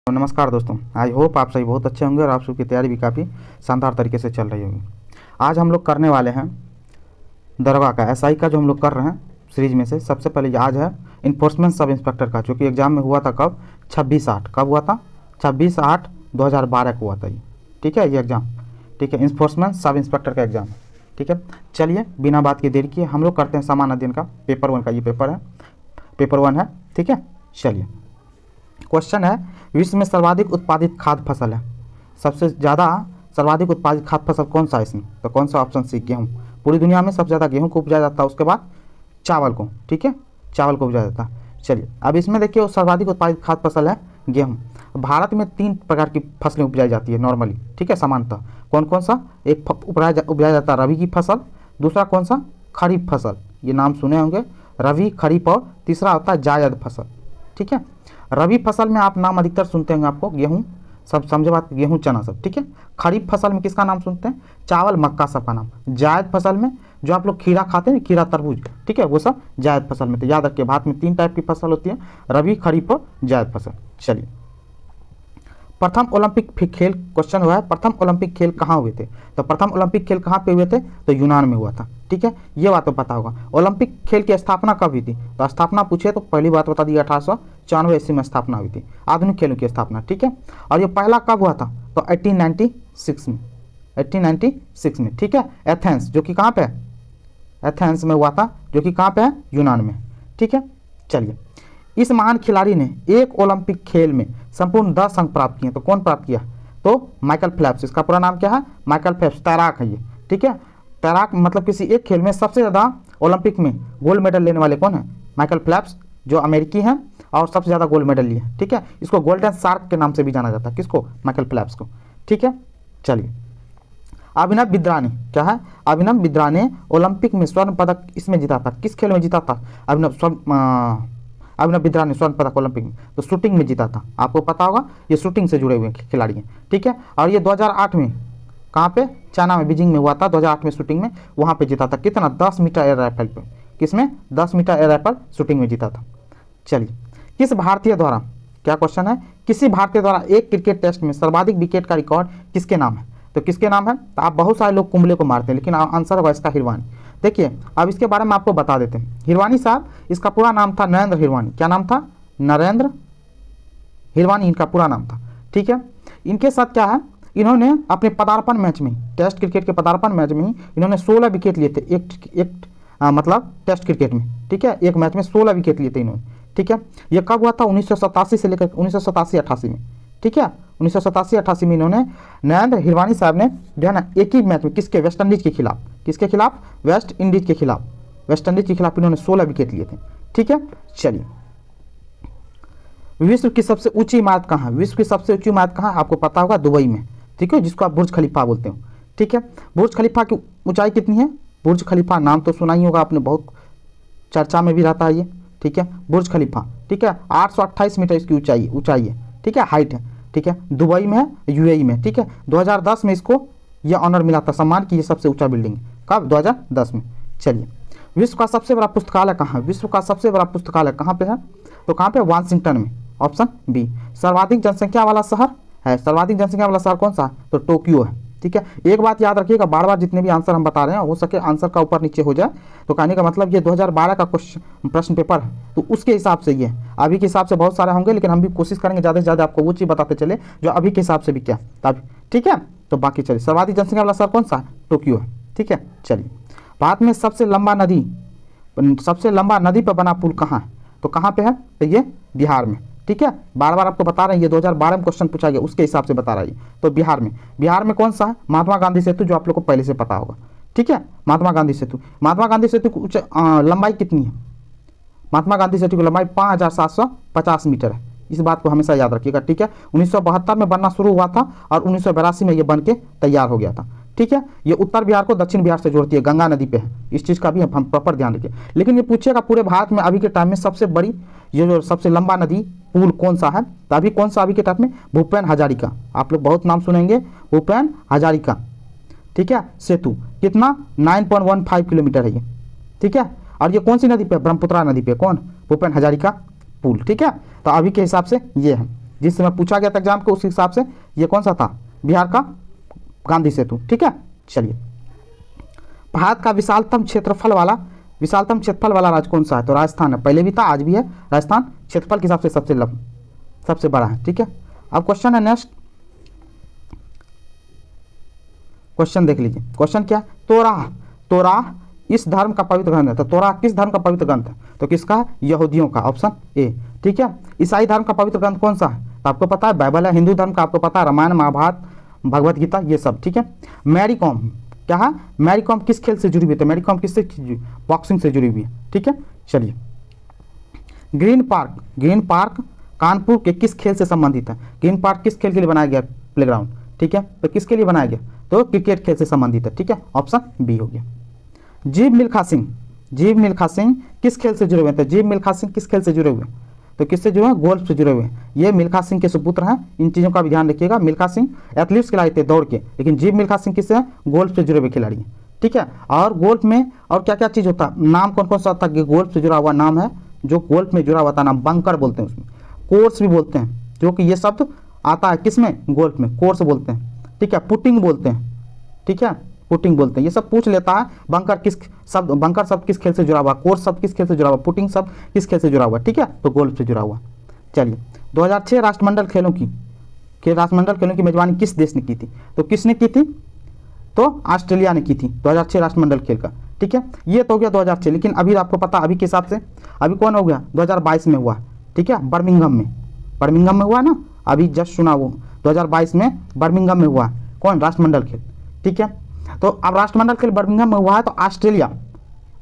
तो नमस्कार दोस्तों, आई होप आप सभी बहुत अच्छे होंगे और आप सबकी तैयारी भी काफ़ी शानदार तरीके से चल रही होगी। आज हम लोग करने वाले हैं दरोगा का एसआई का, जो हम लोग कर रहे हैं सीरीज में से। सबसे पहले आज है इन्फोर्समेंट सब इंस्पेक्टर का, जो कि एग्जाम में हुआ था कब, 26/8। कब हुआ था? 26/8/2012 को हुआ था ये। ठीक है, ये एग्ज़ाम, ठीक है, इन्फोर्समेंट सब इंस्पेक्टर का एग्ज़ाम। ठीक है, चलिए बिना बात की देर किए हम लोग करते हैं सामान्य अध्ययन का पेपर 1 का। ये पेपर 1 है। ठीक है, चलिए क्वेश्चन है, विश्व में सर्वाधिक उत्पादित खाद्य फसल है। सबसे ज़्यादा सर्वाधिक उत्पादित खाद्य फसल कौन सा है इसमें? तो कौन सा ऑप्शन सी? गेहूँ। पूरी दुनिया में सबसे ज़्यादा गेहूँ को उपजाया जाता है, उसके बाद चावल को। ठीक है, चावल को उपजाया जाता है। चलिए अब इसमें देखिए, वो सर्वाधिक उत्पादित खाद्य फसल है गेहूँ। भारत में 3 प्रकार की फसलें उपजाई जाती है नॉर्मली। ठीक है, सामान्यतः कौन कौन सा? एक उपजाया जाता है रबी की फसल, दूसरा कौन सा? खरीफ फसल। ये नाम सुने होंगे, रबी, खरीफ, और तीसरा होता है जायद फसल। ठीक है, रबी फसल में आप नाम अधिकतर सुनते होंगे, आपको गेहूँ, सब समझे बात, गेहूँ चना सब। ठीक है, खरीफ फसल में किसका नाम सुनते हैं? चावल मक्का सबका नाम। जायद फसल में जो आप लोग खीरा खाते हैं, खीरा तरबूज, ठीक है, वो सब जायद फसल में। तो याद रखिए, भारत में 3 टाइप की फसल होती है, रबी, खरीफ और जायद फसल। चलिए, प्रथम ओलंपिक खेल क्वेश्चन हुआ है, प्रथम ओलंपिक खेल कहाँ हुए थे? तो प्रथम ओलंपिक खेल कहाँ पे हुए थे? तो यूनान में हुआ था। ठीक है, ये बात तो पता होगा। ओलंपिक खेल की स्थापना कब हुई थी? तो स्थापना पूछे तो पहली बात बता दी, 1894 ईस्वी में स्थापना हुई थी, आधुनिक खेलों की स्थापना। ठीक है, और ये पहला कब हुआ था? तो 1896 में, 1896 में। ठीक है, एथेंस, जो कि कहाँ पे है? एथेंस में हुआ था, जो कि कहाँ पे है? यूनान में। ठीक है, चलिए, इस महान खिलाड़ी ने एक ओलंपिक खेल में संपूर्ण 10 अंक प्राप्त किए। तो कौन प्राप्त किया? तो माइकल फेल्प्स। इसका पूरा नाम क्या है? Michael Phelps. तैराक है ये। ठीक है, तैराक मतलब किसी एक खेल में सबसे ज़्यादा ओलंपिक में गोल्ड मेडल लेने वाले कौन है? माइकल फेल्प्स, जो अमेरिकी हैं और सबसे ज़्यादा गोल्ड मेडल लिए। ठीक है, इसको गोल्डन शार्क के नाम से भी जाना जाता है। किसको? माइकल फेल्प्स को। ठीक है, चलिए, अभिनव बिंद्रा ने, क्या है? अभिनव बिंद्रा ने ओलंपिक में स्वर्ण पदक इसमें जीता था। किस खेल में जीता था? अभिनव बिंद्रा ने स्वर्ण पदक ओलंपिक में तो शूटिंग में जीता था। आपको पता होगा, ये शूटिंग से जुड़े हुए खिलाड़ी हैं। ठीक है, और ये 2008 में कहाँ पे? चाइना में, बीजिंग में हुआ था 2008 में शूटिंग में, वहाँ पे जीता था। कितना? 10 मीटर एयर राइफल पे। किसमें? 10 मीटर एयर राइफल शूटिंग में जीता था। चलिए, किस भारतीय द्वारा, क्या क्वेश्चन है, किसी भारतीय द्वारा एक क्रिकेट टेस्ट में सर्वाधिक विकेट का रिकॉर्ड किसके नाम है? तो किसके नाम है? तो आप बहुत सारे लोग कुंबले को मारते हैं, लेकिन आंसर होगा इसका हिरवानी। देखिए, अब इसके बारे में आपको बता देते हैं। हिरवानी साहब, इसका पूरा नाम था नरेंद्र हिरवानी। क्या नाम था? नरेंद्र हिरवानी इनका पूरा नाम था। ठीक है, इनके साथ क्या है, इन्होंने अपने पदार्पण मैच में, टेस्ट क्रिकेट के पदार्पण मैच में ही इन्होंने 16 विकेट लिए थे। मतलब टेस्ट क्रिकेट में। ठीक है, एक मैच में 16 विकेट लिए थे इन्होंने। ठीक है, ये कब हुआ था? 1987 से लेकर 1987-88 में। ठीक है, 1987-88 में इन्होंने, नरेंद्र हिरवानी साहब ने जो है ना, एक ही मैच में, किसके? वेस्ट इंडीज के खिलाफ। किसके खिलाफ? वेस्ट इंडीज के खिलाफ। वेस्ट इंडीज के खिलाफ इन्होंने 16 विकेट लिए थे। ठीक है, चलिए, विश्व की सबसे ऊंची इमारत कहाँ है? विश्व की सबसे ऊंची इमारत कहाँ है? आपको पता होगा, दुबई में। ठीक है, जिसको आप बुर्ज खलीफा बोलते हो। ठीक है, बुर्ज खलीफा की ऊंचाई कितनी है? बुर्ज खलीफा नाम तो सुना ही होगा आपने, बहुत चर्चा में भी रहता है ये। ठीक है, बुर्ज खलीफा। ठीक है, 828 मीटर इसकी ऊंचाई है। ठीक है, हाइट है। ठीक है, दुबई में है, यूएई में। ठीक है, 2010 में इसको यह ऑनर मिला था, सम्मान की ये सबसे ऊंचा बिल्डिंग है। कब? 2010 में। चलिए, विश्व का सबसे बड़ा पुस्तकालय कहाँ है? विश्व का सबसे बड़ा पुस्तकालय कहाँ पे है? तो कहाँ पे? वाशिंगटन में। Option B. सर्वाधिक जनसंख्या वाला शहर है, सर्वाधिक जनसंख्या वाला शहर कौन सा है? तो टोक्यो है। ठीक है, एक बात याद रखिएगा, बार बार जितने भी आंसर हम बता रहे हैं, हो सके आंसर का ऊपर नीचे हो जाए। तो कहने का मतलब ये 2012 का प्रश्न पेपर है, तो उसके हिसाब से ये, अभी के हिसाब से बहुत सारे होंगे, लेकिन हम भी कोशिश करेंगे ज़्यादा से ज़्यादा आपको वो चीज़ बताते चले जो अभी के हिसाब से भी क्या तब। ठीक है, तो बाकी चलिए, सर्वाधिक जनसंख्या वाला शहर कौन सा है? टोक्यो है। ठीक है, चलिए, भारत में सबसे लंबा नदी पर बना पुल कहाँ है? तो कहाँ पे है? तो ये बिहार में। ठीक है, बार बार आपको बता रहे हैं, ये 2012 में क्वेश्चन पूछा गया, उसके हिसाब से बता रहा है। तो बिहार में कौन सा है? महात्मा गांधी सेतु, जो आप लोग को पहले से पता होगा। ठीक है, महात्मा गांधी सेतु की लंबाई कितनी है? महात्मा गांधी सेतु की लंबाई 5750 मीटर है। इस बात को हमेशा याद रखिएगा। ठीक है, 1972 में बनना शुरू हुआ था और 1982 में ये बन के तैयार हो गया था। ठीक है, ये उत्तर बिहार को दक्षिण बिहार से जोड़ती है, गंगा नदी पे है। इस चीज़ का भी हम प्रॉपर ध्यान रखिए। लेकिन ये पूछेगा पूरे भारत में अभी के टाइम में सबसे बड़ी, ये जो सबसे लंबा नदी पुल कौन सा है? तो अभी कौन सा अभी के टाइम में? भूपेन हजारिका। आप लोग बहुत नाम सुनेंगे, भूपेन हजारिका। ठीक है, सेतु कितना? 9.15 किलोमीटर है ये। ठीक है, और ये कौन सी नदी पे? ब्रह्मपुत्रा नदी पे। कौन? भूपेन हजारिका पुल। ठीक है, तो अभी के हिसाब से ये है। जिस समय पूछा गया था एग्जाम को, उस हिसाब से ये कौन सा था, बिहार का गांधी सेतु। ठीक है, चलिए, भारत का विशालतम क्षेत्रफल वाला राज्य कौन सा है, तो राजस्थान है। पहले भी था, आज भी है। राजस्थान क्षेत्रफल के हिसाब से सबसे बड़ा है। ठीक है, अब क्वेश्चन है नेक्स्ट क्वेश्चन देख लीजिए। क्वेश्चन क्या है, तोराह इस धर्म का पवित्र ग्रंथ है। तो तोराह किस धर्म का पवित्र ग्रंथ है, तो किसका है, यहूदियों का, ऑप्शन ए। ठीक है, ईसाई धर्म का पवित्र ग्रंथ कौन सा है, तो आपको पता है बाइबल है। हिंदू धर्म का आपको पता है रामायण, महाभारत, भगवत गीता, ये सब। ठीक है, मैरी कॉम क्या है, मैरी कॉम किस खेल से जुड़ी हुई है, तो मैरी कॉम किससे, बॉक्सिंग से जुड़ी हुई है। ठीक है, चलिए, ग्रीन पार्क कानपुर के किस खेल से संबंधित है। ग्रीन पार्क किस खेल के लिए बनाया गया प्लेग्राउंड। ठीक है, तो किसके लिए बनाया गया, तो क्रिकेट खेल से संबंधित है। ठीक है, ऑप्शन बी हो गया। जीव मिल्खा सिंह किस खेल से जुड़े हुए हैं, तो जीव मिल्खा सिंह किस खेल से जुड़े हुए हैं, तो किससे जुड़े हैं, गोल्फ से जुड़े हुए हैं। ये मिल्खा सिंह के सुपुत्र हैं, इन चीज़ों का भी ध्यान रखिएगा। मिल्खा सिंह एथलीट्स खिलाड़ी थे दौड़ के, लेकिन जीव मिल्खा सिंह किससे हैं, गोल्फ से जुड़े हुए खिलाड़ी हैं। ठीक है, और गोल्फ में और क्या क्या चीज़ होता है, नाम कौन कौन सा होता है, गोल्फ से जुड़ा हुआ नाम है, जो गोल्फ में जुड़ा हुआ था नाम बंकर बोलते हैं, उसमें कोर्स भी बोलते हैं, जो कि ये शब्द आता है किसमें, गोल्फ में, कोर्स बोलते हैं। ठीक है, पुटिंग बोलते हैं। ठीक है, पुटिंग बोलते हैं, ये सब पूछ लेता है। बंकर शब्द किस खेल से जुड़ा हुआ, कोर्स शब्द किस खेल से जुड़ा हुआ, पुटिंग शब्द किस खेल से जुड़ा हुआ। ठीक है, तो गोल्फ से जुड़ा हुआ। चलिए, 2006 राष्ट्रमंडल खेलों की मेजबानी किस देश ने की थी, तो किसने की थी, तो ऑस्ट्रेलिया ने की थी 2006 राष्ट्रमंडल खेल का। ठीक है, ये तो हो गया 2006, लेकिन अभी आपको पता, अभी के हिसाब से अभी कौन हो गया, 2022 में हुआ। ठीक है, बर्मिंघम में हुआ ना, अभी जस्ट सुना वो 2022 में बर्मिंघम में हुआ, कौन, राष्ट्रमंडल खेल। ठीक है, तो अब राष्ट्रमंडल खेल बर्मिंघम में हुआ है, तो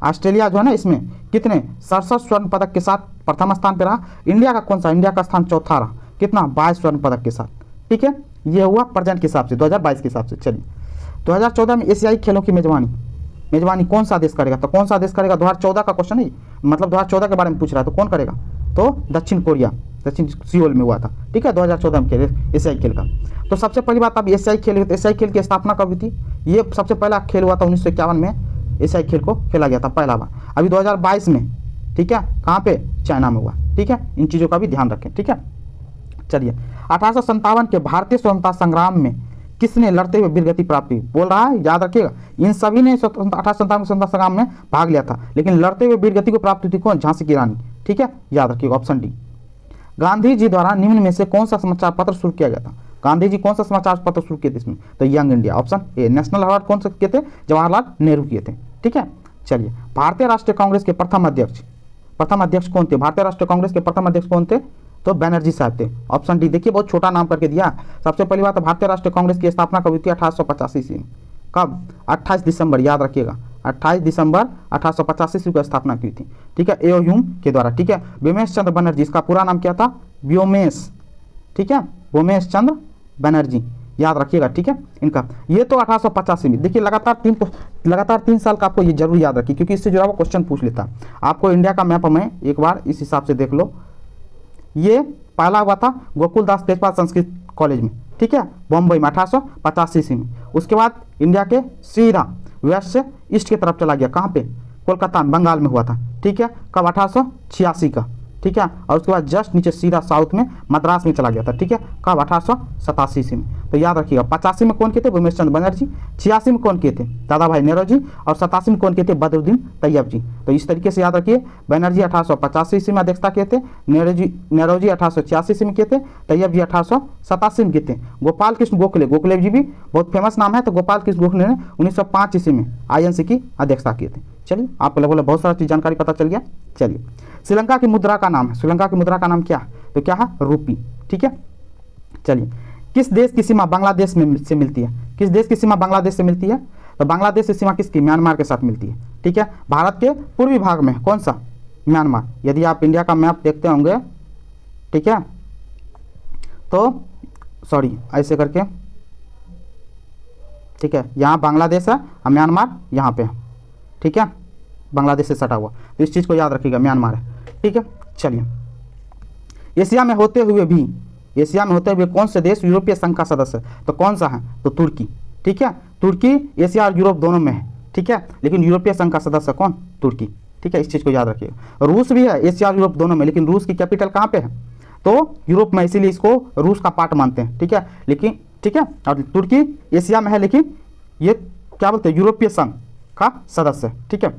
ऑस्ट्रेलिया जो है ना, इसमें कितने 67 स्वर्ण पदक के साथ प्रथम स्थान पर रहा। इंडिया का स्थान चौथा रहा, कितना, 22 स्वर्ण पदक के साथ। ठीक है, ये हुआ प्रेजेंट के हिसाब से, 2022 के हिसाब से। चलिए, 2014 में एशियाई खेलों की मेजबानी कौन सा देश करेगा, तो कौन सा देश करेगा, 2014 का क्वेश्चन है, मतलब 2014 के बारे में पूछ रहा है, तो कौन करेगा, तो दक्षिण कोरिया, सियोल में हुआ था। ठीक है, 2014 में खेल एशियाई खेल का। तो सबसे पहली बात, अब एशियाई खेल की स्थापना कब हुई थी, ये सबसे पहला खेल हुआ था 1951 में, एशियाई खेल को खेला गया था पहला बार। अभी 2022 में, ठीक है, कहाँ पे, चाइना में हुआ। ठीक है, इन चीज़ों का भी ध्यान रखें। ठीक है, चलिए, 1857 के भारतीय स्वतंत्रता संग्राम में किसने लड़ते हुए वीरगति प्राप्त की, बोल रहा है, याद रखिएगा, इन सभी ने 1857 के स्वतंत्रता संग्राम में भाग लिया था, लेकिन लड़ते हुए वीरगति को प्राप्त हुई थी कौन, झांसी की रानी। ठीक है, याद रखिएगा, ऑप्शन डी। गांधी जी द्वारा निम्न में से कौन सा समाचार पत्र शुरू किया गया था, गांधी जी कौन सा समाचार पत्र शुरू किए थे इसमें, तो young India, option A. National award कौन से किए थे, जवाहरलाल नेहरू किए थे। ठीक है, चलिए, भारतीय राष्ट्रीय कांग्रेस के प्रथम अध्यक्ष कौन थे, भारतीय राष्ट्रीय कांग्रेस के प्रथम अध्यक्ष कौन थे, तो बनर्जी साहब थे, ऑप्शन डी। देखिए, बहुत छोटा नाम करके दिया। सबसे पहली बात, भारतीय राष्ट्रीय कांग्रेस की स्थापना कब हुई थी, 1885 ईस्वी में। कब, 28 दिसंबर, याद रखिएगा, 28 दिसंबर 1885 ईस्वी को स्थापना की थी। ठीक है, एओ ह्यूम के द्वारा। ठीक है, व्योमेश चंद्र बनर्जी, इसका पूरा नाम क्या था, व्योमेश। ठीक है, व्योमेश चंद्र बनर्जी, याद रखिएगा। ठीक है, इनका ये तो 1885 में। देखिए, लगातार 3 साल का आपको ये जरूर याद रखिए, क्योंकि इससे जुड़ा हुआ क्वेश्चन पूछ लेता है आपको। इंडिया का मैप में एक बार इस हिसाब से देख लो, ये पहला हुआ था गोकुलदास तेजपाल संस्कृत कॉलेज में। ठीक है, बम्बई में 1885 ईस्वी में। उसके बाद इंडिया के सीधा वेस्ट से ईस्ट की तरफ चला गया, कहाँ पे, कोलकाता में, बंगाल में हुआ था। ठीक है, कब, 1886 का। ठीक है, और उसके बाद जस्ट नीचे सीधा साउथ में मद्रास में चला गया था। ठीक है, कब, 1887 ईस्वी में। तो याद रखिएगा, 85 में कौन किए थे, व्योमेश चंद्र बनर्जी। 86 में कौन किए थे, दादा भाई नेहरू, और 87 में कौन किए थे, बदरुद्दीन तैयब जी। तो इस तरीके से याद रखिए, बनर्जी 1885 ईस्वी में अध्यक्षता किए थे, नेहरू जी 1886 ईस्वी में किए थे, तैयब जी 1887 में किए थे। गोपाल कृष्ण गोखले जी भी बहुत फेमस नाम है, तो गोपाल कृष्ण गोखले ने 1905 ईस्वी में INC की अध्यक्षता किए थे। चलिए, आपको लगभग बहुत सारा चीज जानकारी पता चल गया। चलिए, श्रीलंका की मुद्रा का नाम क्या है, तो क्या है, रूपी। ठीक है, चलिए, किस देश की सीमा बांग्लादेश से मिलती है, किस देश की सीमा बांग्लादेश से मिलती है, तो बांग्लादेश की सीमा किसकी, म्यांमार के साथ मिलती है। ठीक है, भारत के पूर्वी भाग में कौन सा, म्यांमार। यदि आप इंडिया का मैप देखते होंगे, ठीक है, तो सॉरी ऐसे करके, ठीक है, यहाँ बांग्लादेश है और म्यांमार यहाँ पे है। ठीक है, बांग्लादेश से सटा हुआ, तो इस चीज़ को याद रखिएगा, म्यांमार है। ठीक है, चलिए, एशिया में होते हुए कौन से देश यूरोपीय संघ का सदस्य है, तो कौन सा है, तो तुर्की। ठीक है, तुर्की एशिया और यूरोप दोनों में है। ठीक है, लेकिन यूरोपीय संघ का सदस्य कौन, तुर्की। ठीक है, इस चीज़ को याद रखिएगा। रूस भी है एशिया और यूरोप दोनों में, लेकिन रूस की कैपिटल कहाँ पे है, तो यूरोप में, इसीलिए इसको रूस का पार्ट मानते हैं, ठीक है। लेकिन ठीक है, और तुर्की एशिया में है, लेकिन ये क्या बोलते हैं, यूरोपीय संघ का सदस्य है, ठीक है।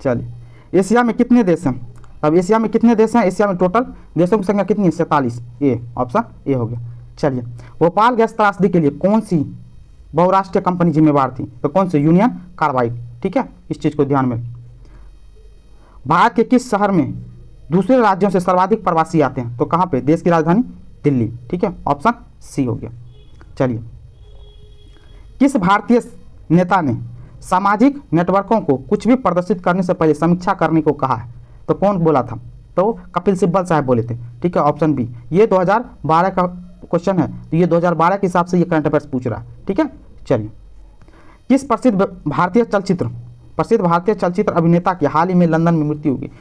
चलिए, एशिया में कितने देश हैं? अब एशिया में कितने देश हैं? एशिया में टोटल देशों की संख्या कितनी है? 47। ए, ऑप्शन ए हो गया। चलिए, भोपाल गैस त्रासदी के लिए कौन सी बहुराष्ट्रीय कंपनी जिम्मेवार थी? तो कौन सी? यूनियन कार्बाइड, ठीक है, इस चीज़ को ध्यान में। भारत के किस शहर में दूसरे राज्यों से सर्वाधिक प्रवासी आते हैं? तो कहाँ पे? देश की राजधानी दिल्ली, ठीक है, ऑप्शन सी हो गया। चलिए, किस भारतीय नेता ने सामाजिक नेटवर्कों को कुछ भी प्रदर्शित करने से पहले समीक्षा करने को कहा है? तो कौन बोला था? तो कपिल सिब्बल साहब बोले थे, ठीक है, ऑप्शन बी। ये 2012 का क्वेश्चन है, तो ये 2012 के हिसाब से ये करंट अफेयर्स पूछ रहा है, ठीक है। चलिए, किस प्रसिद्ध भारतीय चलचित्र अभिनेता की हाल ही में लंदन में मृत्यु हुई?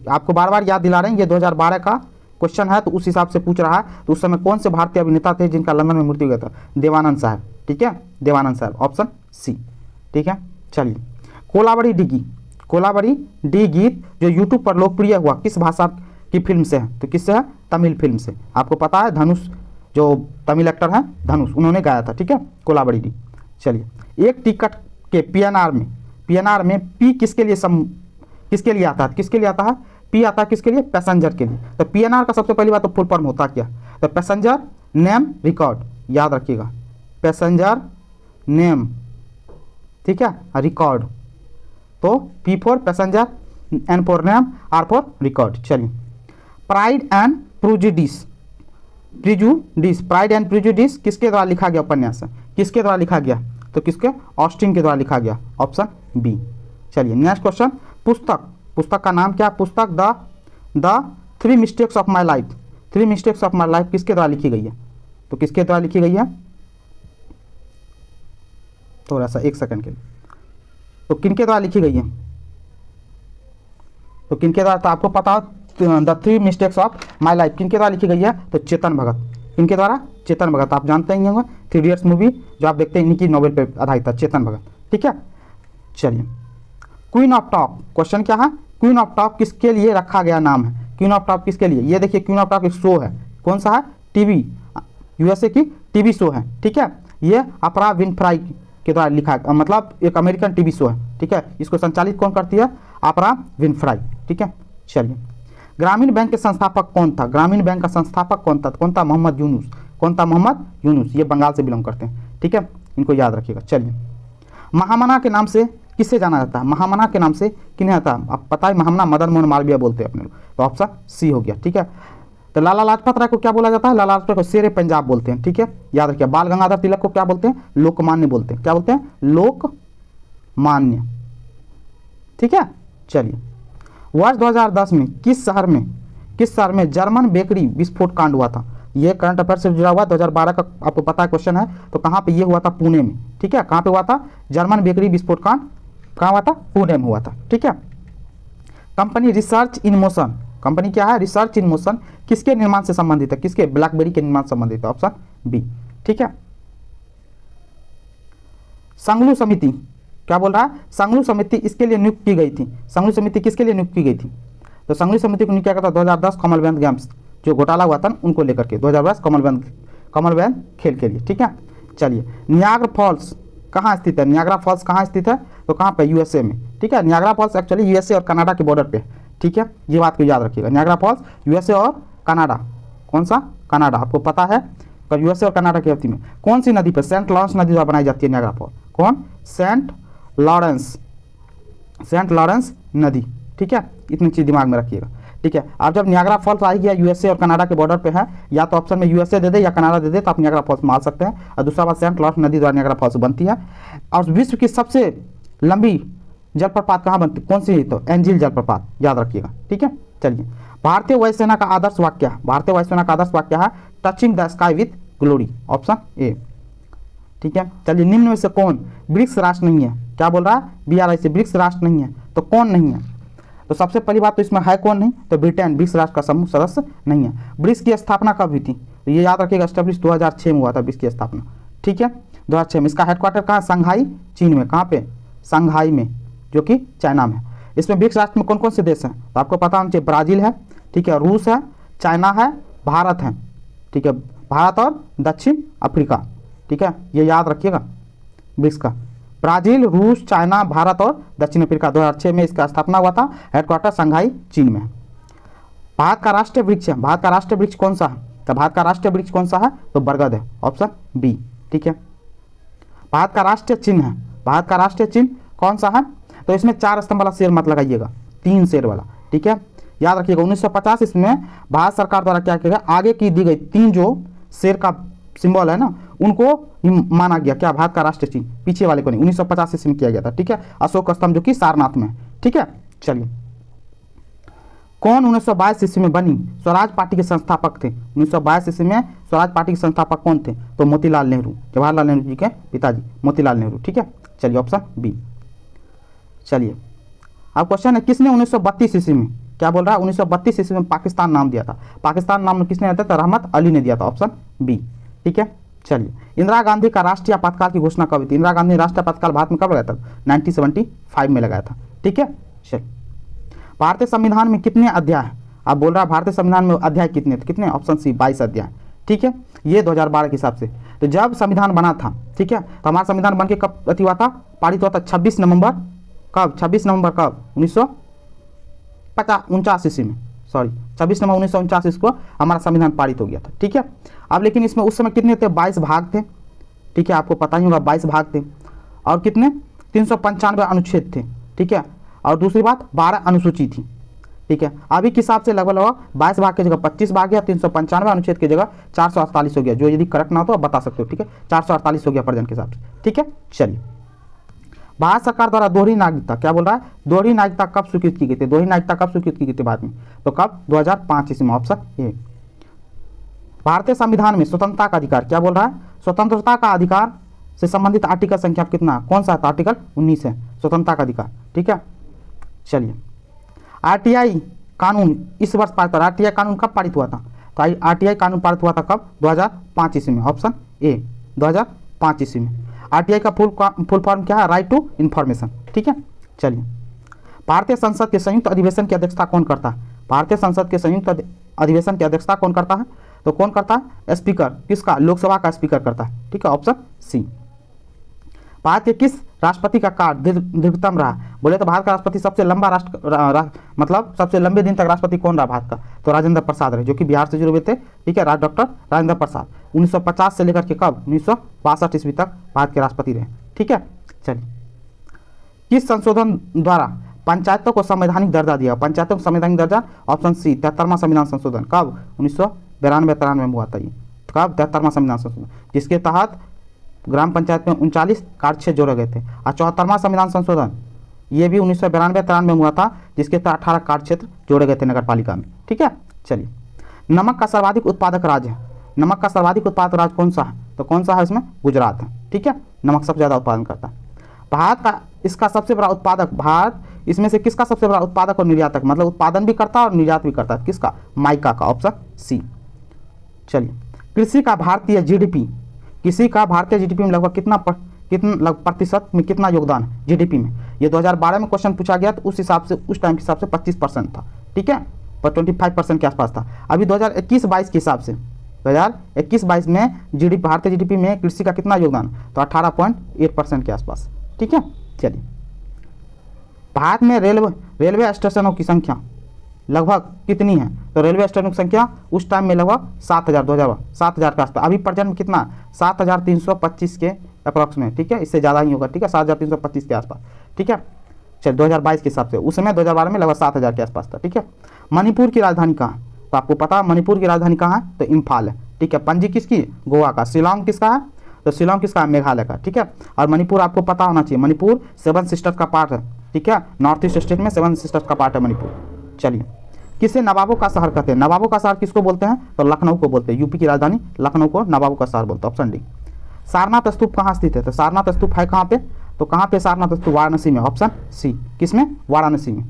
आपको बार बार याद दिला रहे हैं, ये 2012 का क्वेश्चन है, तो उस हिसाब से पूछ रहा है। तो उस समय कौन से भारतीय अभिनेता थे जिनका लंदन में मृत्यु हो गया था? देवानंद साहब, ठीक है, देवानंद साहब, ऑप्शन सी, ठीक है। चलिए, कोलाबरी डी गीत जो यूट्यूब पर लोकप्रिय हुआ किस भाषा की फिल्म से है? तो किससे है? तमिल फिल्म से। आपको पता है, धनुष जो तमिल एक्टर हैं, धनुष, उन्होंने गाया था, ठीक है, कोलाबरी डी। चलिए, एक टिकट के पीएनआर में पी किसके लिए आता है? किसके लिए आता है? पी आता है किसके लिए? पैसेंजर के लिए। तो पीएनआर का सबसे पहली बात तो फुल फॉर्म होता क्या? तो पैसेंजर नेम रिकॉर्ड, याद रखिएगा, पैसेंजर नेम, ठीक है, रिकॉर्ड। तो P for passenger, N for name, R for record. चलिए, प्राइड एंड प्रेजुडिस किसके द्वारा लिखा गया उपन्यास है? किसके द्वारा लिखा गया? तो किसके? ऑस्टिन के द्वारा लिखा गया, ऑप्शन बी। चलिए, नेक्स्ट क्वेश्चन, पुस्तक का नाम क्या? पुस्तक the 3 mistakes of my life किसके द्वारा लिखी गई है? तो किसके द्वारा लिखी गई है? थोड़ा सा 1 सेकंड के लिए, तो किनके द्वारा लिखी गई है? तो किनके द्वारा? तो आपको पता हो, the 3 mistakes of my life किनके द्वारा लिखी गई है? तो चेतन भगत। किनके द्वारा? चेतन भगत। आप जानते ही होंगे, 3 इडियट्स मूवी जो आप देखते हैं, इनकी नोवेल पे आधारित था, चेतन भगत, ठीक है। चलिए, क्वीन ऑफ टॉप, क्वेश्चन क्या है? क्वीन ऑफ टॉप किसके लिए रखा गया नाम है? क्वीन ऑफ टॉप किसके लिए? ये देखिए, क्वीन ऑफ टॉप एक शो है, कौन सा है? टीवी, यूएसए की टीवी शो है, ठीक है। ये अपरा विनफ्राई के द्वारा लिखा, मतलब एक अमेरिकन टीवी शो है, ठीक है। इसको संचालित कौन करती है? अपरा विनफ्राई, ठीक है। चलिए, ग्रामीण बैंक के संस्थापक कौन था? ग्रामीण बैंक का संस्थापक कौन था? कौन था? मोहम्मद यूनुस। कौन था? मोहम्मद यूनुस। ये बंगाल से बिलोंग करते हैं, ठीक है, इनको याद रखिएगा। चलिए, महामना के नाम से किससे जाना जाता है? महामना के नाम से किन्हें आता है? आप पता है, महामना मदन मोहन मालवीय बोलते हैं अपने लोग, तो ऑप्शन सी हो गया, ठीक है। तो लाला लाजपत राय को क्या बोला जाता है? लाला लाजपत को शेर पंजाब बोलते हैं, ठीक है, याद रखिए। बाल गंगाधर तिलक को क्या बोलते हैं? लोकमान्य बोलते हैं। क्या बोलते हैं? लोकमान्य, ठीक है। चलिए, वर्ष 2010 में किस शहर में जर्मन बेकरी विस्फोट कांड हुआ था? ये करंट अफेयर से जुड़ा हुआ 2012 का, आपको पता है क्वेश्चन है। तो कहाँ पे ये हुआ था? पुणे में, ठीक है। कहाँ पे हुआ था? जर्मन बेकरी विस्फोट कांड कहाँ हुआ था? पुणे में हुआ था, ठीक है। Company research in motion, company क्या है? रिसर्च इन मोशन, किसके निर्माण से संबंधित है? किसके? ब्लैकबेरी के निर्माण से संबंधित है, ऑप्शन बी, ठीक है। संगलू समिति क्या बोल रहा है? संगलू समिति इसके लिए नियुक्त की गई थी। संगलू समिति किसके लिए नियुक्त की गई थी? तो संगलू समिति को नियुक्त किया गया था 2010 कॉमनवेल्थ गेम्स जो घोटाला हुआ था उनको लेकर के, 2010 कॉमनवेल्थ खेल के लिए, ठीक है। चलिए, नियाग्रा फॉल्स कहाँ स्थित है? नियाग्रा फॉल्स कहाँ स्थित है? तो कहाँ पे? यूएसए में, ठीक है। नियाग्रा फॉल्स एक्चुअली यूएसए और कनाडा के बॉर्डर पे, ठीक है, ये बात को याद रखिएगा। नियाग्रा फॉल्स यूएसए और कनाडा, कौन सा? कनाडा, आपको पता है। पर यूएसए और कनाडा की अवधि में कौन सी नदी पर? सेंट लॉरेंस नदी द्वारा बनाई जाती है नियाग्रा फॉल्स। कौन? सेंट लॉरेंस नदी, ठीक है, इतनी चीज दिमाग में रखिएगा, ठीक है। अब जब नियाग्रा फॉल्स आ गया यूएसए और कनाडा के बॉर्डर पे है, या तो ऑप्शन में यूएसए दे दे या कनाडा दे दे, तो आप नियाग्रा फॉल्स मान सकते हैं। और दूसरा बात, सेंट लॉरेंस नदी द्वारा नियाग्रा फॉल्स बनती है। और विश्व की सबसे लंबी जलप्रपात कहाँ बनती? कौन सी? तो एंजिल जलप्रपात, याद रखिएगा, ठीक है। चलिए, भारतीय वायुसेना का आदर्श वाक्य है touching the sky with glory, option A, ठीक है। चलिए, निम्न में से कौन ब्रिक्स राष्ट्र नहीं है? क्या बोल रहा है? BRI से ब्रिक्स राष्ट्र नहीं है, तो कौन नहीं है? तो सबसे पहली बात तो इसमें है कौन नहीं? तो ब्रिटेन ब्रिक्स राष्ट्र का समूह सदस्य नहीं है। ब्रिक्स की स्थापना कब हुई थी? तो ये याद रखिएगा, एस्टेब्लिश 2006 में हुआ था ब्रिक्स की स्थापना, ठीक है, 2006 में। इसका हेडक्वार्टर कहाँ? संघाई, चीन में। कहाँ पे? संघाई में, जो कि चाइना में। इसमें ब्रिक्स राष्ट्र में कौन कौन से देश हैं? तो आपको पता होना चाहिए, ब्राज़ील है, ठीक है, रूस है, चाइना है, भारत हैं, ठीक है, भारत और दक्षिण अफ्रीका, ठीक है, ये याद रखिएगा ब्रिक्स का। ब्राज़ील, रूस, चाइना, भारत और दक्षिण अफ्रीका। 2006 में इसका स्थापना हुआ था, हेडक्वार्टर शंघाई चीन में है। भारत का राष्ट्रीय वृक्ष है, भारत का राष्ट्रीय वृक्ष कौन सा है? तो भारत का राष्ट्रीय वृक्ष कौन सा है? तो बरगद है, ऑप्शन बी, ठीक है। भारत का राष्ट्रीय चिन्ह है, भारत का राष्ट्रीय चिन्ह कौन सा है? तो इसमें 4 स्तंभ वाला शेर मत लगाइएगा, 3 शेर वाला, ठीक है, याद रखिएगा। 1950 इसमें भारत सरकार द्वारा क्या किया गया, आगे की दी गई 3 जो शेर का सिंबल है ना, उनको माना गया क्या, भारत का राष्ट्रीय चिन्ह, पीछे वाले को नहीं। 1950 ईस्वी में किया गया था, ठीक है। अशोक स्तंभ जो कि सारनाथ में है, ठीक है। चलिए, कौन 1922 ईस्वी में बनी स्वराज पार्टी के संस्थापक थे? 1922 ईस्वी में स्वराज पार्टी के संस्थापक कौन थे? तो मोतीलाल नेहरू, जवाहरलाल नेहरू जी के पिताजी मोतीलाल नेहरू, ठीक है। चलिए, ऑप्शन बी। चलिए, अब क्वेश्चन है, किसने 1932 ईस्वी में, क्या बोल रहा है, 1932 ईस्वी में पाकिस्तान नाम दिया था? पाकिस्तान नाम किसने दिया था? तो रहमत अली ने दिया था, ऑप्शन बी, ठीक है। चलिए, इंदिरा गांधी का राष्ट्रीय आपातकाल की घोषणा कब हुई थी? इंदिरा गांधी ने राष्ट्रीय आपातकाल भारत में कब लगाया था? 1975 में लगाया था, ठीक है। चलिए, भारतीय संविधान में कितने अध्याय हैं? आप बोल रहा है भारतीय संविधान में अध्याय कितने थे? कितने? ऑप्शन सी, 22 अध्याय, ठीक है। ये 2012 के हिसाब से, तो जब संविधान बना था, ठीक है, तो हमारा संविधान बन के कब अति हुआ था, पारित हुआ था? 26 नवंबर कब? 26 नवंबर कब? 1949 ईस्वी में, सॉरी 26 नवंबर 1949 ईस्वी को हमारा संविधान पारित हो गया था, ठीक है। अब लेकिन इसमें उस समय कितने थे? 22 भाग थे, ठीक है, आपको पता ही होगा 22 भाग थे, और कितने? 395 अनुच्छेद थे, ठीक है, और दूसरी बात 12 अनुसूची थी, ठीक है। अभी के हिसाब से लगभग 22 भाग की जगह 25 भाग गया, 395 अनुच्छेद की जगह 448 हो गया, जो यदि करेक्ट ना हो तो आप बता सकते हो, ठीक है, 448 हो गया प्रेजेंट के हिसाब से, ठीक है। चलिए, भारत सरकार द्वारा दोहरी नागरिकता, क्या बोल रहा है, दोहरी नागरिकता कब स्वीकृत की गई थी? दोहरी नागरिकता कब स्वीकृत की गई थी भारत में? तो कब? 2005 ईस्वी में, ऑप्शन ए। भारतीय संविधान में स्वतंत्रता का अधिकार, क्या बोल रहा है, स्वतंत्रता का अधिकार से संबंधित आर्टिकल संख्या कितना, कौन सा? आर्टिकल 19 है, स्वतंत्रता का अधिकार, ठीक है। चलिए, आरटीआई कानून इस वर्ष पारित हुआ, आरटीआई कानून कब पारित हुआ था? तो आरटीआई कानून पारित हुआ था कब? 2005 ईस्वी में, ऑप्शन ए, 2005 ईस्वी में। आरटीआई का फुल फॉर्म क्या है? राइट टू इन्फॉर्मेशन, ठीक है। चलिए, भारतीय संसद के संयुक्त अधिवेशन की अध्यक्षता कौन करता है? भारतीय संसद के संयुक्त अधिवेशन की अध्यक्षता कौन करता है? तो कौन करता है? स्पीकर, किसका? लोकसभा का स्पीकर करता है, ठीक है, ऑप्शन सी। भारत के किस राष्ट्रपति का काल दीर्घतम रहा? बोले तो भारत का राष्ट्रपति सबसे लंबा मतलब सबसे लंबे दिन तक राष्ट्रपति कौन रहा भारत का? तो राजेंद्र प्रसाद रहे, जो कि बिहार से जुड़े हुए थे, ठीक है, डॉक्टर राजेंद्र प्रसाद। 1950 से लेकर के कब? 1962 ईस्वी तक भारत के राष्ट्रपति रहे, ठीक है। चलिए, किस संशोधन द्वारा पंचायतों को संवैधानिक दर्जा दिया? पंचायतों को संवैधानिक दर्जा, ऑप्शन सी, 73वां संविधान संशोधन। कब? 1992-93 में हुआ था ये, कब? 73वां संविधान संशोधन, जिसके तहत ग्राम पंचायत में 39 कार्यक्षेत्र जोड़े गए थे। और 74वां संविधान संशोधन ये भी 1992-93 में हुआ था, जिसके तहत 18 कार्यक्षेत्र जोड़े गए थे नगर पालिका में, ठीक है। चलिए, नमक का सर्वाधिक उत्पादक राज्य है, नमक का सर्वाधिक उत्पादक राज्य कौन सा है? तो कौन सा है इसमें? गुजरात है, ठीक है, नमक सबसे ज़्यादा उत्पादन करता है। भारत का इसका सबसे बड़ा उत्पादक, भारत इसमें से किसका सबसे बड़ा उत्पादक और निर्यातक, मतलब उत्पादन भी करता है और निर्यात भी करता है, किसका? माइका का, ऑप्शन सी। चलिए, कृषि का भारतीय जीडीपी, किसी का भारतीय जीडीपी में लगभग कितना प्रतिशत में कितना योगदान है जीडीपी में? ये 2012 में क्वेश्चन पूछा गया, तो उस हिसाब से, उस टाइम के हिसाब से 25% था, ठीक है, पर 25% के आसपास था। अभी 2021-22 के हिसाब से 2021-22 में जीडीपी, भारतीय जीडीपी में कृषि का कितना योगदान? तो 18.8% के आसपास, ठीक है। चलिए, भारत में रेलवे स्टेशनों की संख्या लगभग कितनी है? तो रेलवे स्टेशनों की संख्या उस टाइम में लगभग 7000, 7,000 के आसपास। अभी प्रेजेंट में कितना? 7325 के अप्रॉक्स में, ठीक है, इससे ज़्यादा ही होगा, ठीक है, 7325 के आसपास, ठीक है। चलिए, 2022 के हिसाब से, उस समय 2012 में लगभग 7000 के आसपास था, ठीक है। मणिपुर की राजधानी कहाँ? तो आपको पता है मणिपुर की राजधानी कहाँ है? तो इम्फाल है, ठीक है। पणजी किसकी? गोवा का। शिलोंग किसका है? तो शिलोंग किसका है? मेघालय का, ठीक है। और मणिपुर आपको पता होना चाहिए, मणिपुर 7 सिस्टर्स का पार्ट है, ठीक है, नॉर्थ ईस्ट स्टेट में 7 सिस्टर्स का पार्ट है मणिपुर। चलिए, किसे नवाबों का शहर कहते हैं? नवाबों का शहर किसको बोलते हैं? तो लखनऊ को बोलते हैं, यूपी की राजधानी लखनऊ को नवाबों का शहर बोलते हैं, ऑप्शन डी। सारनाथ स्तूप कहाँ स्थित है? तो सारनाथ स्तूप है कहाँ पे? तो कहाँ पे सारनाथ स्तूप? वाराणसी में, ऑप्शन सी। किसमें? वाराणसी में।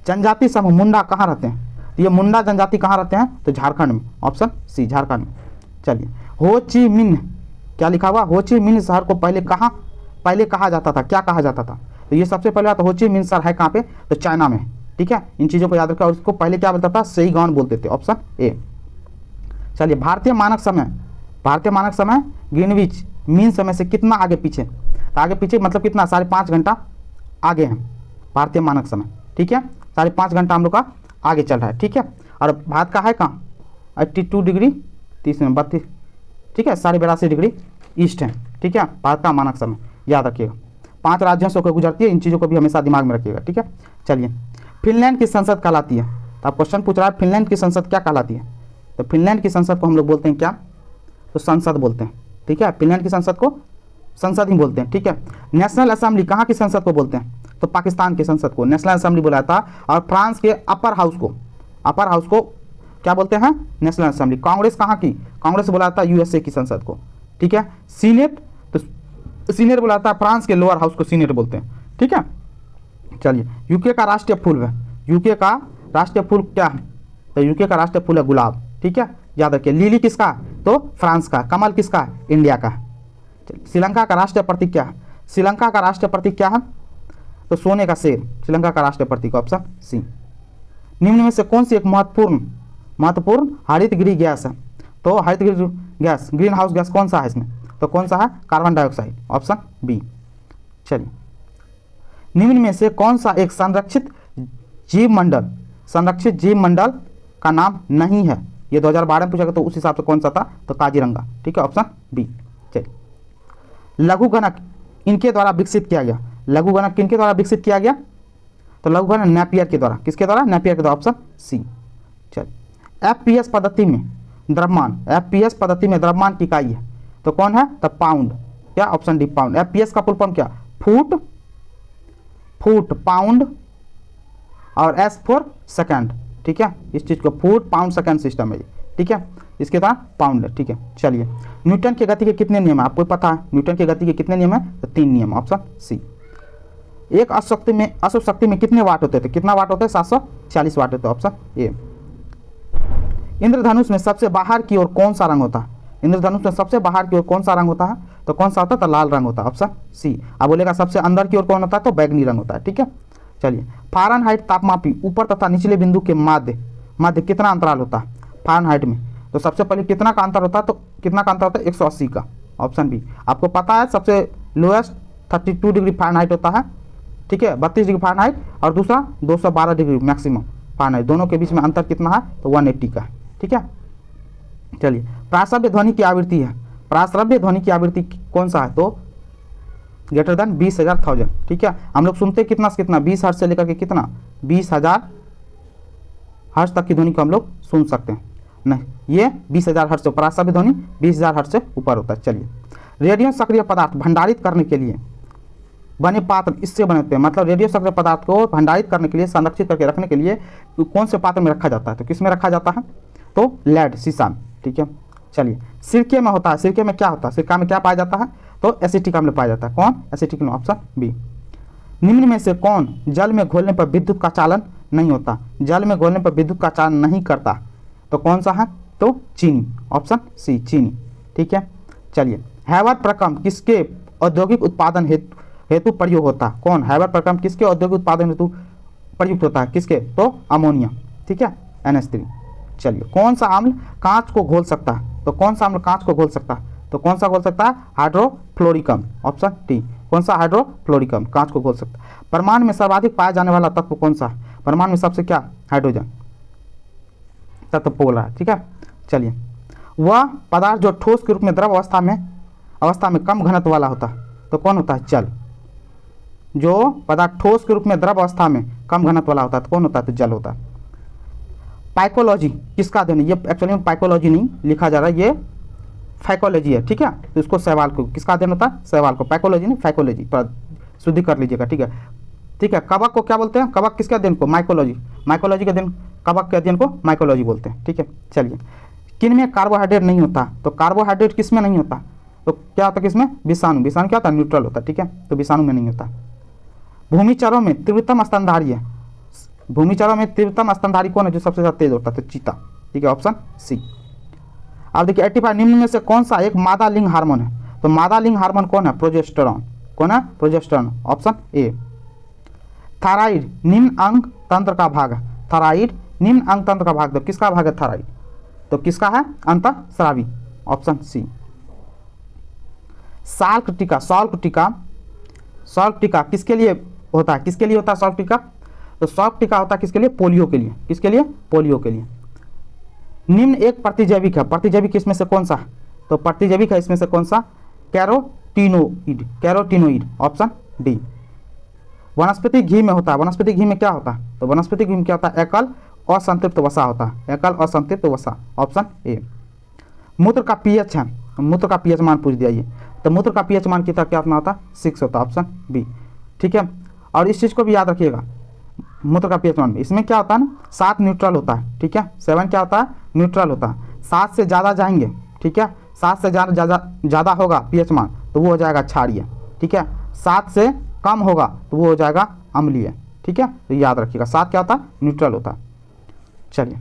जनजाति समूह मुंडा कहाँ रहते हैं? तो ये मुंडा जनजाति कहाँ रहते हैं? तो झारखंड में, ऑप्शन सी, झारखंड में। चलिए, हो ची मिन्ह, क्या लिखा हुआ? हो ची मिन्ह शहर को पहले कहा जाता था, क्या कहा जाता था? तो ये सबसे पहले बात, हो ची मिन्ह शहर है कहाँ पे? तो चाइना में, ठीक है। इन चीज़ों को याद रखा। और इसको पहले क्या बोलता था? सईगॉन बोलते थे, ऑप्शन ए। चलिए, भारतीय मानक समय ग्रीनविच मीन समय से कितना आगे पीछे, तो आगे पीछे मतलब कितना, 5.5 घंटा आगे हैं भारतीय मानक समय, ठीक है। 5.5 घंटा हम लोग का आगे चल रहा है, ठीक है। और भारत का है कहाँ, 82 डिग्री 30 मिनट 32, ठीक है, 82.5 डिग्री ईस्ट है, ठीक है, भारत का मानक समय, याद रखिएगा। 5 राज्यों से होकर गुजरती है, इन चीज़ों को भी हमेशा दिमाग में रखिएगा, ठीक है। चलिए, फिनलैंड की संसद कहलाती है, तो आप क्वेश्चन पूछ रहा है फिनलैंड की संसद क्या कहलाती है, तो फिनलैंड की संसद को हम लोग बोलते हैं क्या, तो संसद बोलते हैं, ठीक है। फिनलैंड की संसद को संसद ही बोलते हैं, ठीक है। नेशनल असेंबली कहाँ की संसद को बोलते हैं, तो पाकिस्तान की संसद को नेशनल असेंबली बोला था। और फ्रांस के अपर हाउस को क्या बोलते हैं, नेशनल असेंबली। कांग्रेस कहाँ की, कांग्रेस बोला था यूएसए की संसद को, ठीक है। सीनेट, तो सीनेट बोला था फ्रांस के लोअर हाउस को सीनेट बोलते हैं, ठीक है। चलिए, यूके का राष्ट्रीय फूल है, यूके का राष्ट्रीय फूल क्या है, तो यूके का राष्ट्रीय फूल है गुलाब, ठीक है, याद रखिए। लिली किसका, तो फ्रांस का। कमल किसका, इंडिया का। श्रीलंका का राष्ट्रीय प्रतीक क्या है, श्रीलंका का राष्ट्रीय प्रतीक क्या है, तो सोने का शेर श्रीलंका का राष्ट्रीय प्रतीक, ऑप्शन सी। निम्न में से कौन सी एक महत्वपूर्ण हरित गृह गैस है, तो हरित गृह गैस, ग्रीन हाउस गैस कौन सा है इसमें, तो कौन सा है, कार्बन डाइऑक्साइड, ऑप्शन बी। चलिए, निम्न में से कौन सा एक संरक्षित जीव मंडल का नाम नहीं है, ये 2012 में पूछा गया, तो उस हिसाब से कौन सा था, तो काजीरंगा, ठीक है, ऑप्शन बी। चलिए, लघुगणक इनके द्वारा विकसित किया गया, लघुगणक किनके द्वारा विकसित किया गया, तो लघुगणक नेपियर के द्वारा, किसके द्वारा, नेपियर के द्वारा, ऑप्शन सी। चलिए, एफपीएस पद्धति में द्रव्यमान की इकाई है, तो कौन है, तो पाउंड, क्या, ऑप्शन डी पाउंड। एफपीएस का फुल फॉर्म क्या, फुट पाउंड, और एस फॉर सेकंड, ठीक है। इस चीज़ को फुट पाउंड सेकंड सिस्टम है, ठीक है, इसके द्वारा पाउंड है, ठीक है। चलिए, न्यूटन की गति के कितने नियम है, आपको पता है न्यूटन की गति के कितने नियम है, तो 3 नियम, ऑप्शन सी। एक अशुभ शक्ति में कितने वाट होते थे, कितना वाट होते हैं, 740 वाट होते हैं, ऑप्शन ए। इंद्रधनुष में सबसे बाहर की ओर कौन सा रंग होता है, इंद्रधनुष में सबसे बाहर की ओर कौन सा रंग होता है, तो कौन सा होता है, तो लाल रंग होता है, ऑप्शन सी। अब बोलेगा सबसे अंदर की ओर कौन होता है, तो बैगनी रंग होता है, ठीक है। चलिए, फ़ारेनहाइट तापमापी ऊपर तथा निचले बिंदु के मध्य कितना अंतराल होता है फ़ारेनहाइट में, तो सबसे पहले कितना का अंतर होता है, तो कितना का अंतर होता है, 180 का, ऑप्शन बी। आपको पता है सबसे लोएस्ट 32 डिग्री फ़ारेनहाइट होता है, ठीक है, 32 डिग्री फ़ारेनहाइट, और दूसरा 212 डिग्री मैक्सिमम फ़ारेनहाइट, दोनों के बीच में अंतर कितना है, तो 180 का है, ठीक है। चलिए, प्राश्रव्य ध्वनि की आवृत्ति है, प्राश्रव्य ध्वनि की आवृत्ति कौन सा है, तो ग्रेटर देन 20,000, ठीक है। हम लोग सुनते कितना से कितना, 20 हर्ट्ज से लेकर के कितना, 20,000 हर्ट्ज तक की ध्वनि को हम लोग सुन सकते हैं, नहीं, ये 20,000 हर्ट्ज से, प्राश्रव्य ध्वनि 20,000 हर्ट्ज से ऊपर होता है। चलिए, रेडियो सक्रिय पदार्थ भंडारित करने के लिए बने पात्र इससे बने होते हैं, मतलब रेडियो सक्रिय पदार्थ को भंडारित करने के लिए, संरक्षित करके रखने के लिए कौन से पात्र में रखा जाता है, तो किस में रखा जाता है, तो लेड, शीशा में, ठीक है। चलिए, सिरके में होता है, सिरके में क्या होता है, सिरका में क्या पाया जाता है, तो एसिटिक अम्ल पाया जाता है, कौन, एसिटिक अम्ल, ऑप्शन बी। निम्न में से कौन जल में घोलने पर विद्युत का चालन नहीं होता, जल में घोलने पर विद्युत का चालन नहीं करता, तो कौन सा है, तो चीनी, ऑप्शन सी, चीनी, ठीक है। चलिए, हैबर प्रक्रम किसके औद्योगिक उत्पादन हेतु प्रयोग होता है, कौन, हैबर प्रक्रम किसके औद्योगिक उत्पादन हेतु प्रयुक्त होता है, किसके, तो अमोनिया, ठीक है, NH3। चलिए, कौन सा अम्ल कांच को घोल सकता है, तो कौन सा अम्ल कांच को घोल सकता है, तो कौन सा घोल सकता है, हाइड्रोफ्लोरिक अम्ल, ऑप्शन डी, कौन सा, हाइड्रोफ्लोरिक अम्ल कांच को घोल सकता है। परमाणु में सर्वाधिक पाया जाने वाला तत्व कौन सा है, परमाणु में सबसे क्या, हाइड्रोजन तत्व बोल रहा है, ठीक है। चलिए, वह पदार्थ जो ठोस के रूप में द्रव अवस्था में कम घनत्व वाला होता है, तो कौन होता है, जल। जो पदार्थ ठोस के रूप में द्रव अवस्था में कम घनत्व वाला होता है, तो कौन होता है, तो जल होता है। पाइकोलॉजी किसका अध्ययन है, ये एक्चुअली में पाइकोलॉजी नहीं लिखा जा रहा है, ये फाइकोलॉजी है, ठीक है, तो इसको सहवाल को किसका अध्ययन होता है, सहवाल को, पाइकोलॉजी नहीं फाइकोलॉजी, शुद्धि कर लीजिएगा, ठीक है, ठीक है। कवक को क्या बोलते हैं, कवक किसके अध्ययन को, माइकोलॉजी के अध्ययन, कवक के अध्ययन को माइकोलॉजी बोलते हैं, ठीक है। चलिए, किन में कार्बोहाइड्रेट नहीं होता, तो कार्बोहाइड्रेट किस में नहीं होता, तो क्या होता है किसमें, विषाणु क्या होता है, न्यूट्रल होता है, ठीक है, तो विषाणु में नहीं होता। भूमिचरों में तीव्रतम स्तनधारी है, भूमिचरों में तीव्रतम स्तनधारी कौन है, जो सबसे ज़्यादा तेज होता है, तो चीता, ठीक है, ऑप्शन सी। अब देखिए 85 निम्न में से कौन सा एक मादा लिंग हार्मोन है, तो मादा लिंग हार्मोन कौन है, प्रोजेस्टेरॉन, कौन है, प्रोजेस्टेरॉन, ऑप्शन ए। थायराइड निम्न अंग तंत्र का भाग है, थायराइड निम्न अंग तंत्र का भाग, तो किसका भाग है थायराइड, तो किसका है अंतःस्रावी, ऑप्शन सी। साल्क टीका, सॉल्क टीका, सॉल्क टीका किसके लिए होता है, किसके लिए होता है सॉल्क टीका? तो सॉल्क टीका होता है किसके लिए? पोलियो के लिए। किसके लिए? पोलियो के लिए। निम्न एक प्रतिजैविक है, प्रतिजैविक इसमें से कौन सा है? तो प्रतिजैविक है इसमें से कौन सा? Carotenoid, carotenoid, option D. वनस्पति घी में होता है, वनस्पति घी में क्या होता है? तो वनस्पति घी में क्या होता है? एकल असंतृप्त वसा होता है, एकल असंतृप्त वसा, ऑप्शन ए। मूत्र का पीएच है, मूत्र का पीएच मान पूछ दिया ये, तो मूत्र का पीएच मान कितना क्या होता है? 6 होता है, ऑप्शन बी। ठीक है, और इस चीज़ को भी याद रखिएगा, मूत्र का पीएच मान में इसमें क्या होता है ना, 7 न्यूट्रल होता है। ठीक है, 7 क्या होता है? न्यूट्रल होता है। 7 से ज़्यादा जाएंगे, ठीक है, 7 से ज़्यादा होगा पीएच मान तो वो हो जाएगा क्षारीय। ठीक है, 7 से कम होगा तो वो हो जाएगा अम्लीय। ठीक है, तो याद रखिएगा 7 क्या होता है? न्यूट्रल होता है। चलिए,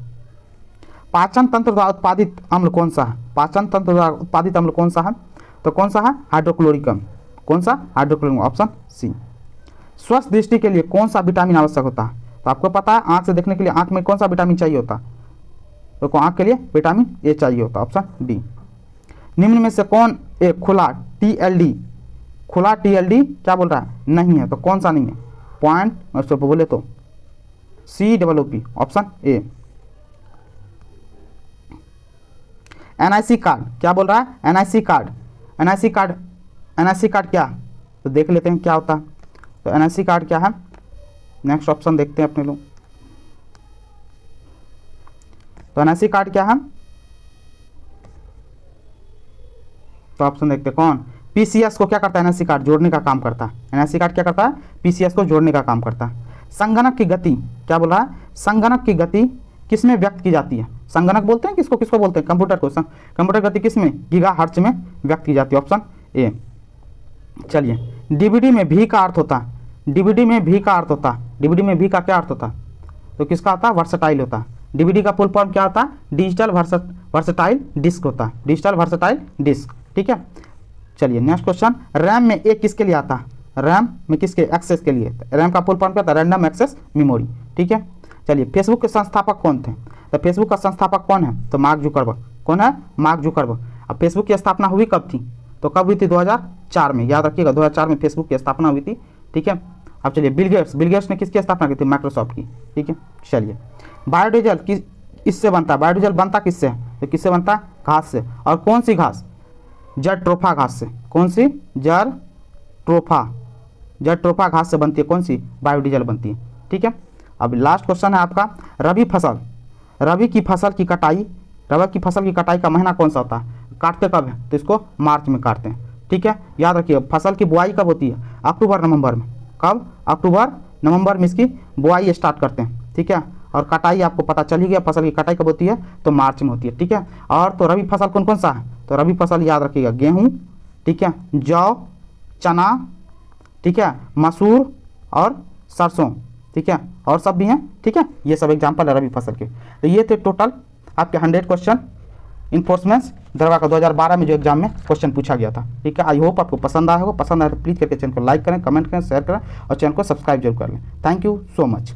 पाचन तंत्र द्वारा उत्पादित अम्ल कौन सा है? पाचन तंत्र द्वारा उत्पादित अम्ल कौन सा है? तो कौन सा है? हाइड्रोक्लोरिक अम्ल। कौन सा? Hydrochloric, option C. स्वस्थ दृष्टि के लिए कौन सा विटामिन आवश्यक होता है? तो आपको पता है आंख से देखने के लिए आंख में कौन सा विटामिन चाहिए होता है? तो आंख के लिए विटामिन ए चाहिए होता है, ऑप्शन डी। निम्न में से कौन एक खुला टीएलडी, खुला टीएलडी क्या बोल रहा है? नहीं है, तो कौन सा नहीं है? पॉइंट उसको बोले तो COOP, option A. NIC card क्या बोल रहा है? NIC card, NIC card, NIC card क्या? तो देख लेते हैं क्या होता है। तो एनआईसी कार्ड क्या है? नेक्स्ट ऑप्शन देखते हैं अपने लोग। तो एनआईसी कार्ड क्या है? तो ऑप्शन देखते हैं कौन? पीसीएस को क्या करता है? एनआईसी कार्ड जोड़ने का काम करता है। एनआईसी कार्ड क्या करता है? पीसीएस को जोड़ने का काम करता है। संगणक की गति क्या बोला है? संगणक की गति किसमें व्यक्त की जाती है? संगणक बोलते हैं किसको? किसको बोलते हैं? कंप्यूटर को। कंप्यूटर गति किसमें? गीगाहर्ट्ज में व्यक्त की जाती है, ऑप्शन ए। चलिए, डीवीडी में भी का अर्थ होता है, डीवीडी में भी का अर्थ होता है, डीवीडी में भी का क्या अर्थ होता है? तो किसका होता है? वर्सटाइल होता है। डीवीडी का फुल फॉर्म क्या होता है? डिजिटल वर्सटाइल डिस्क होता है, डिजिटल वर्सटाइल डिस्क। ठीक है, चलिए नेक्स्ट क्वेश्चन। रैम में एक किसके लिए आता है? रैम में किसके? एक्सेस के लिए। रैम का फुल फॉर्म क्या होता है? Random access memory. ठीक है, चलिए, फेसबुक के संस्थापक कौन थे? तो फेसबुक का संस्थापक कौन है? तो मार्क जुकरबर्ग। कौन है? Mark Zuckerberg. अब फेसबुक की स्थापना हुई कब थी? तो कब हुई थी? 2004 में। याद रखिएगा 2004 में फेसबुक की स्थापना हुई थी। ठीक है, अब चलिए, बिल गेट्स, बिल गेट्स ने किसकी स्थापना की थी? माइक्रोसॉफ्ट की। ठीक है, चलिए, बायोडीजल किससे बनता है? बायोडीजल बनता किससे है? तो किससे बनता है? घास से। और कौन सी घास? जट्रोफा घास से। कौन सी? जट्रोफा, जट्रोफा घास से बनती है कौन सी? बायोडीजल बनती है। ठीक है, अब लास्ट क्वेश्चन है आपका, रबी फसल, रबी की फसल की कटाई, रबी की फसल की कटाई का महीना कौन सा होता है? काटते कब है? तो इसको मार्च में काटते हैं। ठीक है, याद रखिए, फसल की बुआई कब होती है? अक्टूबर नवंबर में। कब? अक्टूबर नवंबर में इसकी बुआई स्टार्ट करते हैं। ठीक है, और कटाई आपको पता चल ही गया, फसल की कटाई कब होती है? तो मार्च में होती है। ठीक है, और तो रबी फसल कौन कौन सा है? तो रबी फसल याद रखिएगा, गेहूँ, ठीक है, जौ, चना, ठीक है, मसूर और सरसों। ठीक है, और सब भी हैं। ठीक है, ये सब एग्जाम्पल है रबी फसल के। तो ये थे टोटल आपके 100 क्वेश्चन इन्फोर्समेंट दरवा का 2012 में जो एग्जाम में क्वेश्चन पूछा गया था। ठीक है, आई होप आपको पसंद आया होगा। पसंद आया तो प्लीज़ करके चैनल को लाइक करें, कमेंट करें, शेयर करें और चैनल को सब्सक्राइब जरूर कर लें। Thank you so much.